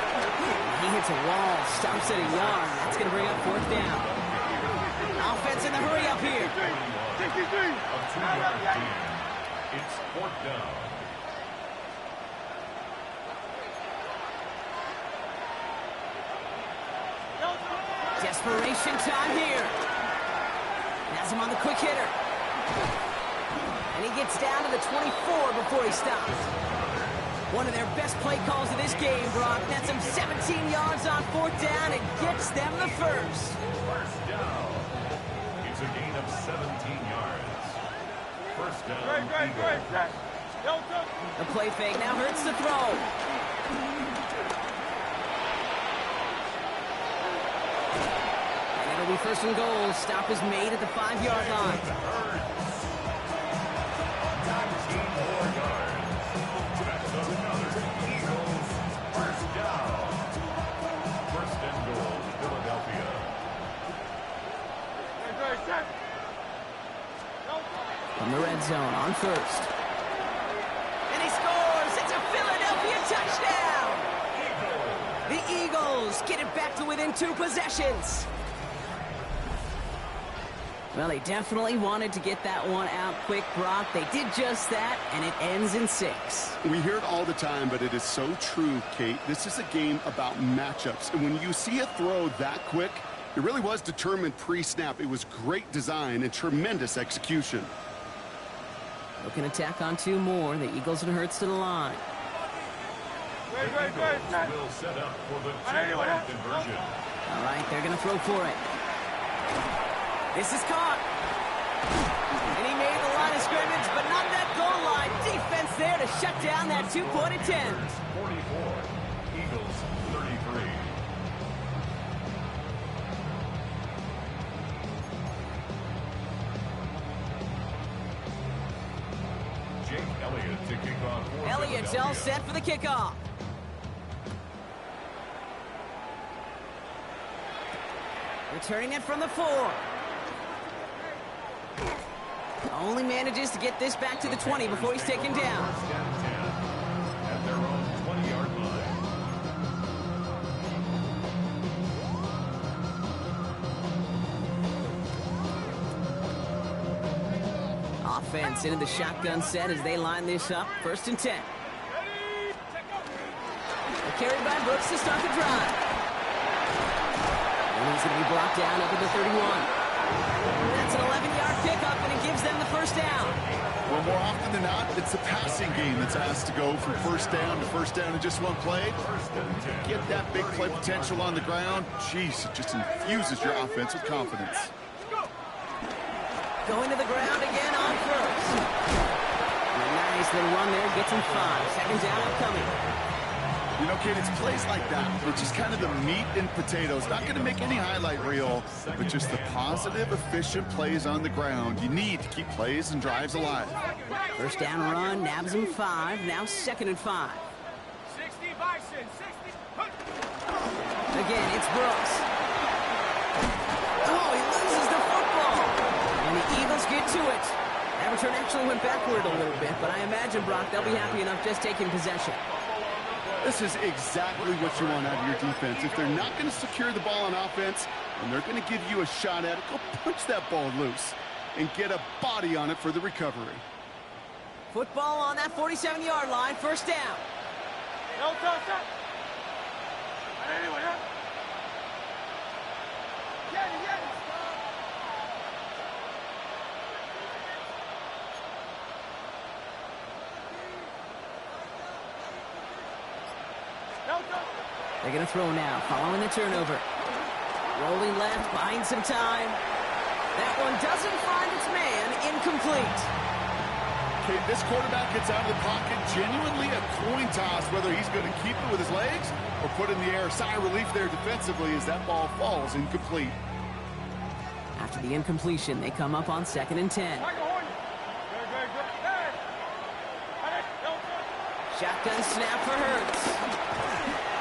He hits a wall, stomps at a yard. That's going to bring up fourth down. Offense in the hurry up here. It's fourth down. Desperation time here. Has him on the quick hitter. And he gets down to the 24 before he stops. One of their best play calls of this game, Brock. That's him 17 yards on fourth down and gets them the first. First down. It's a gain of 17 yards. First down. The play fake now hurts the throw. And it'll be first and goal. Stop is made at the 5-yard line. 19 more yards. That's another Eagles first down. First and goal, Philadelphia. From the red zone on first. And he scores! It's a Philadelphia touchdown! The Eagles get it back to within 2 possessions. Well, they definitely wanted to get that one out quick, Brock. They did just that, and it ends in 6. We hear it all the time, but it is so true, Kate. This is a game about matchups. And when you see a throw that quick, it really was determined pre-snap. It was great design and tremendous execution. Looking to tack on 2 more. The Eagles and Hurts to the line. The Eagles will set up for the 2-point conversion. All right, they're going to throw for it. This is caught. And he made the line of scrimmage, but not that goal line. Defense there to shut down that 2-point attempt. 44, Eagles 33. Jake Elliott to kick off for Elliott's all set for the kickoff. Returning it from the 4. Only manages to get this back to the 20 before he's taken down. First and 10 at their own 20-yard line. Offense into the shotgun set as they line this up. First and 10. Carried by Brooks to start the drive. And he's going to be blocked down up at the 31. That's an 11-yard pickup, and it gives them the first down. Well, more often than not, it's the passing game that's asked to go from first down in just one play. Get that big play potential on the ground. Jeez, it just infuses your offense with confidence. Going to the ground again on first. And a nice little run there, gets him 5. Second down upcoming. You know, kid, it's plays like that. It's just kind of the meat and potatoes. Not going to make any highlight reel, but just the positive, efficient plays on the ground. You need to keep plays and drives alive. First down run, nabs him 5. Now 2nd and 5. 60 Bison, 60. Again, it's Brooks. Oh, he loses the football. And the Eagles get to it. That return actually went backward a little bit, but I imagine, Brock, they'll be happy enough just taking possession. This is exactly what you want out of your defense. If they're not going to secure the ball on offense, and they're going to give you a shot at it, go punch that ball loose and get a body on it for the recovery. Football on that 47-yard line, first down. No touch up. Anyway, huh? Get it. They're going to throw now, following the turnover. Rolling left, buying some time. That one doesn't find its man, incomplete. Okay, this quarterback gets out of the pocket, genuinely a coin toss, whether he's going to keep it with his legs or put it in the air. Sigh of relief there defensively as that ball falls incomplete. After the incompletion, they come up on 2nd and 10. Shotgun snap for Hurts.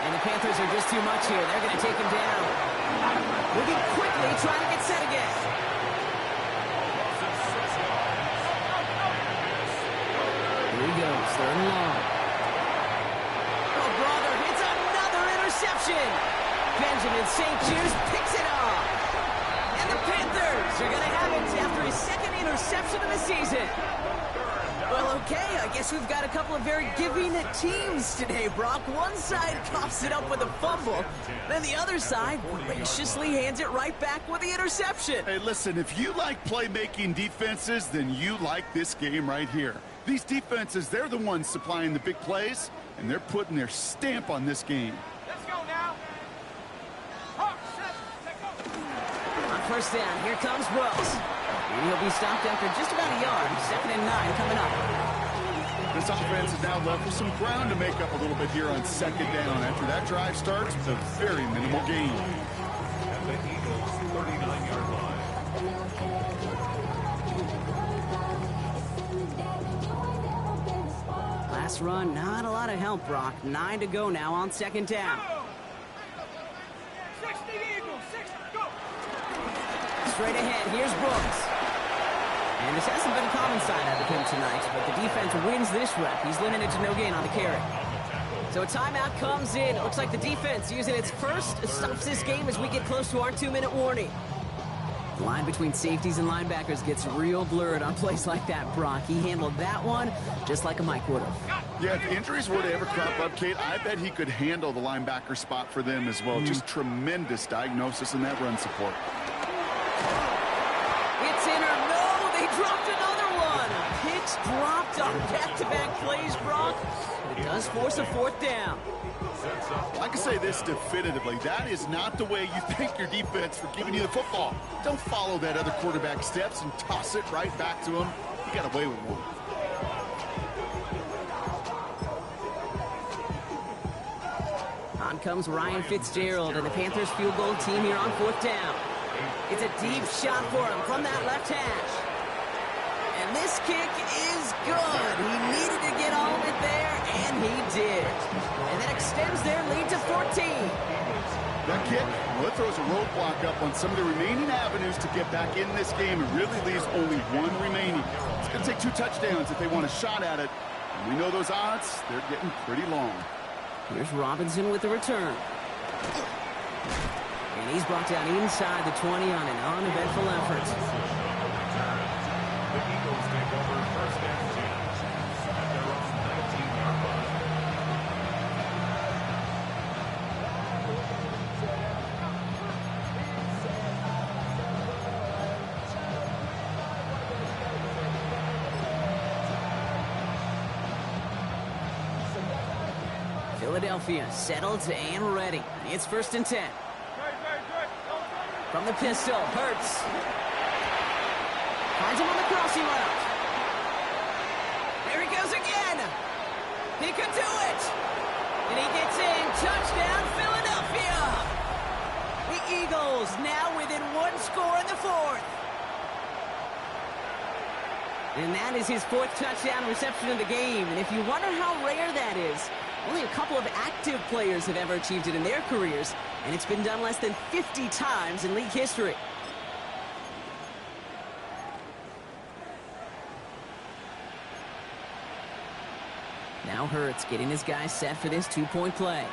And the Panthers are just too much here. They're going to take him down. Moving quickly, trying to get set again. Here he goes, 3rd and long. Oh, brother, it's another interception. Benjamin St. Juice picks it off. And the Panthers are going to have it after his 2nd interception of the season. Well, okay, I guess we've got a couple of very giving teams today, Brock. One side coughs it up with a fumble, then the other side graciously hands it right back with the interception. Hey, listen, if you like playmaking defenses, then you like this game right here. These defenses, they're the ones supplying the big plays, and they're putting their stamp on this game. Let's go now. On first down, here comes Brooks. And he'll be stopped after just about a yard. 2nd and 9 coming up. This offense is now left with some ground to make up a little bit here on 2nd down. After that drive starts, it's a very minimal gain. And the Eagles' 39-yard line. Last run, not a lot of help, Brock. 9 to go now on 2nd down. 60 Eagles, 60, go. Straight ahead, here's Brooks. And this hasn't been a common side out of him tonight, but the defense wins this rep. He's limited to no gain on the carry. So a timeout comes in. It looks like the defense using its first stops this game as we get close to our 2-minute warning. The line between safeties and linebackers gets real blurred on plays like that, Brock. He handled that one just like a Mike would have. Yeah, if injuries were to ever crop up, Kate, I bet he could handle the linebacker spot for them as well. Just tremendous diagnosis in that run support. It's in or no, they dropped another one. Picks dropped on back-to-back plays, Brock. It does force a 4th down. I can say this definitively. That is not the way you thank your defense for giving you the football. Don't follow that other quarterback steps and toss it right back to him. You got away with one. On comes Ryan Fitzgerald and the Panthers field goal team here on 4th down. It's a deep shot for him from that left hash. And this kick is good. He needed to get all of it there, and he did. And that extends their lead to 14. That kick, well, it throws a roadblock up on some of the remaining avenues to get back in this game and really leaves only one remaining. It's going to take 2 touchdowns if they want a shot at it. And we know those odds, they're getting pretty long. Here's Robinson with the return. And he's brought down inside the 20 on an uneventful effort. The Eagles take over 1st and 10 at their own 19-yard line. Philadelphia settled and ready. It's 1st and 10. From the pistol, Hurts. Finds him on the crossing route. There he goes again. He could do it. And he gets in. Touchdown, Philadelphia. The Eagles now within 1 score in the 4th. And that is his 4th touchdown reception of the game. And if you wonder how rare that is, only a couple of active players have ever achieved it in their careers, and it's been done less than 50 times in league history. Now Hurts getting his guys set for this 2-point play.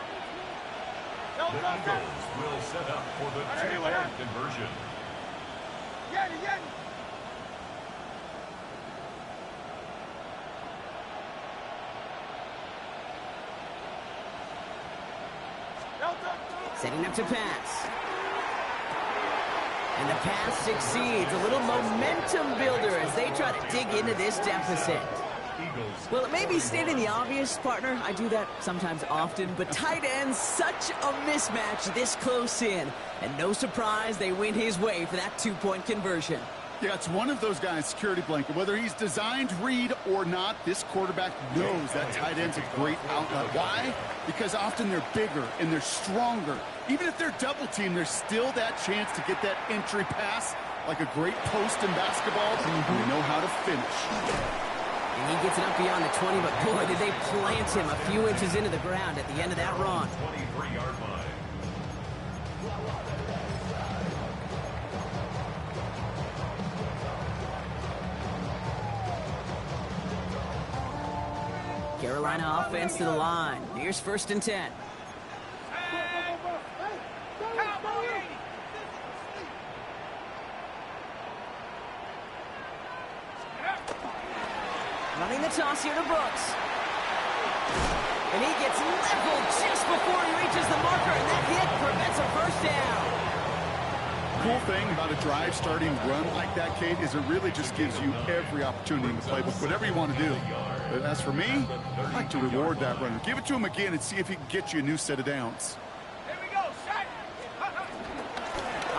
The Eagles will set up for the 2-point conversion. Setting up to pass. And the pass succeeds. A little momentum builder as they try to dig into this deficit. Well, it may be stating the obvious, partner. I do that sometimes often, but tight ends, such a mismatch this close in. And no surprise, they win his way for that 2-point conversion. Yeah, it's one of those guys, security blanket. Whether he's designed read or not, this quarterback knows that tight end's a great outlet. Why? Because often they're bigger and they're stronger. Even if they're double teamed, there's still that chance to get that entry pass, like a great post in basketball. They know how to finish. And he gets it up beyond the 20, but boy, did they plant him a few inches into the ground at the end of that run. 23-yard line. Carolina offense to the line. Here's 1st and 10. Running the toss here to Brooks. And he gets leveled just before he reaches the marker, and that hit prevents a 1st down. Cool thing about a drive starting run like that, Kate, is it really just gives you every opportunity in the playbook, whatever you want to do. But as for me, I like to reward that runner. Give it to him again and see if he can get you a new set of downs. Here we go, set.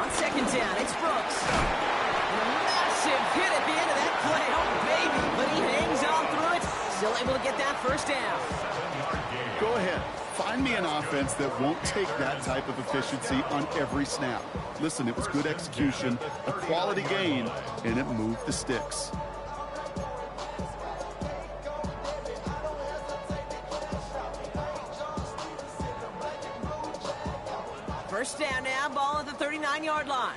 On 2nd down, it's Brooks. And a massive hit at the end of that play. Oh, baby. But he hangs on through it. Still able to get that 1st down. Go ahead. Find me an offense that won't take that type of efficiency on every snap. Listen, it was good execution, a quality gain, and it moved the sticks. First down now, ball at the 39-yard line.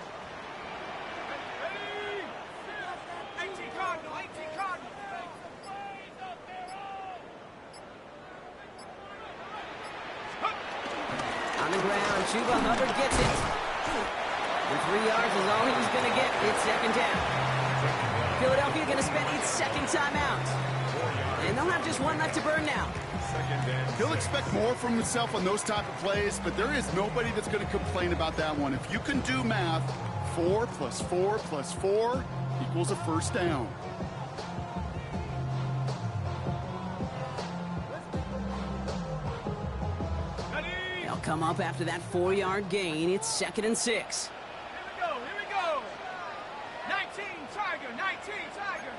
On the ground, Chuba Hubbard gets it. And 3 yards is all he's going to get. It's 2nd down. Philadelphia going to spend its 2nd timeout. And they'll have just 1 left to burn now. He'll expect more from himself on those type of plays, but there is nobody that's going to complain about that one. If you can do math, 4 + 4 + 4 equals a 1st down. They'll come up after that 4-yard gain. It's 2nd and 6. Here we go. 19, Tiger, 19, Tiger.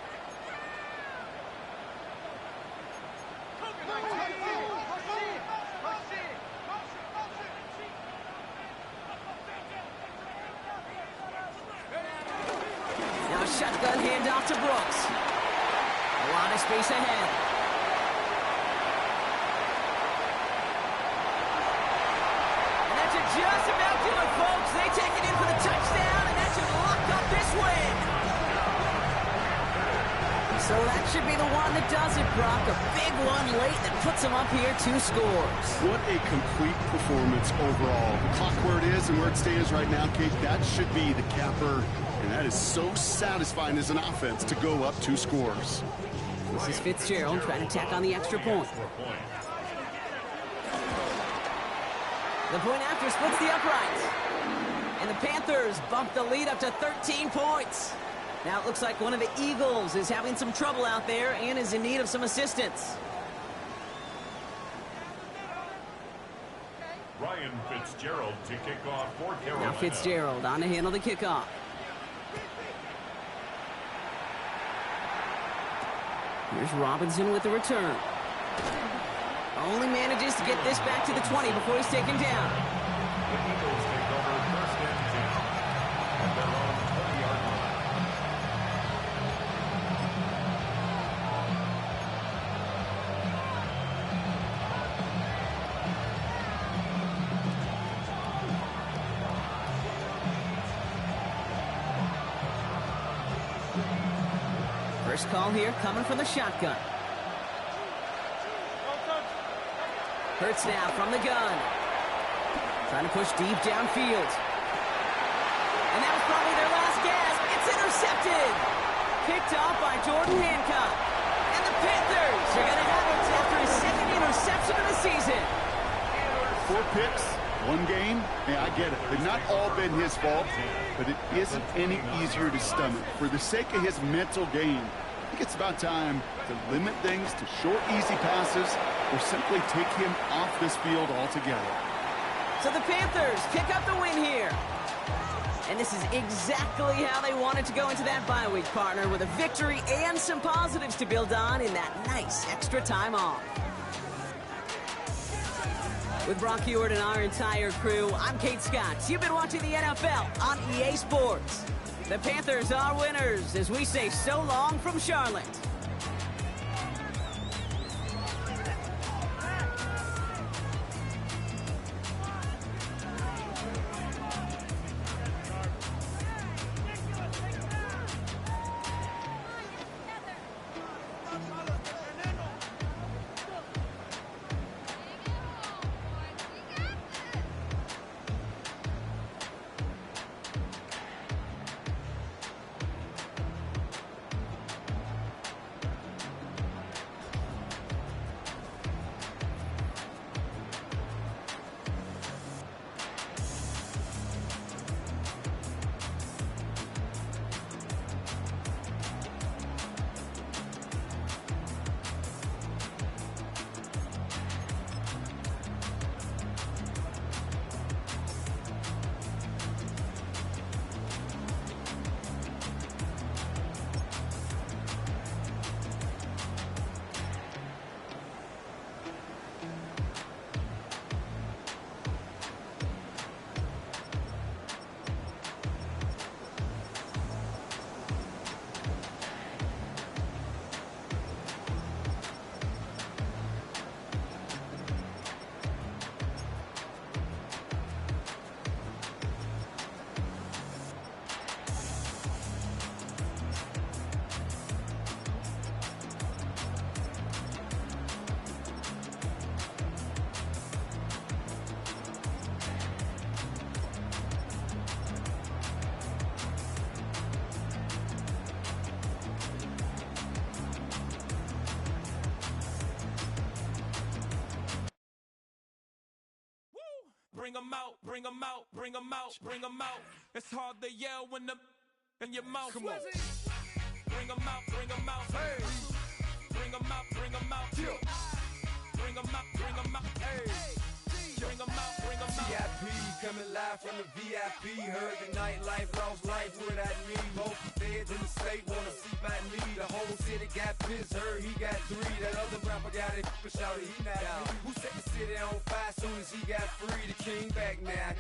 Now a shotgun handoff to Brooks. A lot of space ahead. And that should just about do it, folks. They take it in for the touchdown, and that should lock up this win. So that should be the one that does it, Brock. A big one late that puts them up here 2 scores. What a complete performance overall. The clock where it is and where it stands right now, Kate, that should be the capper. And that is so satisfying as an offense to go up 2 scores. This is Fitzgerald trying to tack on the extra point. The point after splits the uprights. And the Panthers bump the lead up to 13 points. Now it looks like one of the Eagles is having some trouble out there and is in need of some assistance. Fitzgerald to kick off for Carolina. Now Fitzgerald on to handle the kickoff. Here's Robinson with the return. Only manages to get this back to the 20 before he's taken down. The Eagles take over first and 10 at their own 20-yard line. First call here coming from the shotgun. Hurts now from the gun. Trying to push deep downfield. And that was probably their last gasp. It's intercepted. Picked off by Jordan Hancock. And the Panthers are going to have it after his second interception of the season. 4 picks, 1 game. Yeah, I get it. They've not all been his fault, but it isn't any easier to stomach. For the sake of his mental game, I think it's about time to limit things to short, easy passes or simply take him off this field altogether. So the Panthers pick up the win here. And this is exactly how they wanted to go into that bye week, partner, with a victory and some positives to build on in that nice extra time off. With Brock Heward and our entire crew, I'm Kate Scott. You've been watching the NFL on EA Sports. The Panthers are winners as we say so long from Charlotte. Bring 'em out, bring 'em out, bring 'em out, bring 'em out. It's hard to yell when the in your mouth. Come on. Bring 'em out, bring 'em out. Hey. Bring 'em out, bring 'em out. Yeah. Bring 'em out, bring 'em out. Hey. Bring 'em out, bring 'em out. VIP coming live from the VIP. Heard the nightlife, lost life without me. Most feds in the state wanna see my knee. The whole city got pissed, heard he got 3. That other rapper got it, but shouted he not out. Who set the city on fire soon as he got free? The king back now.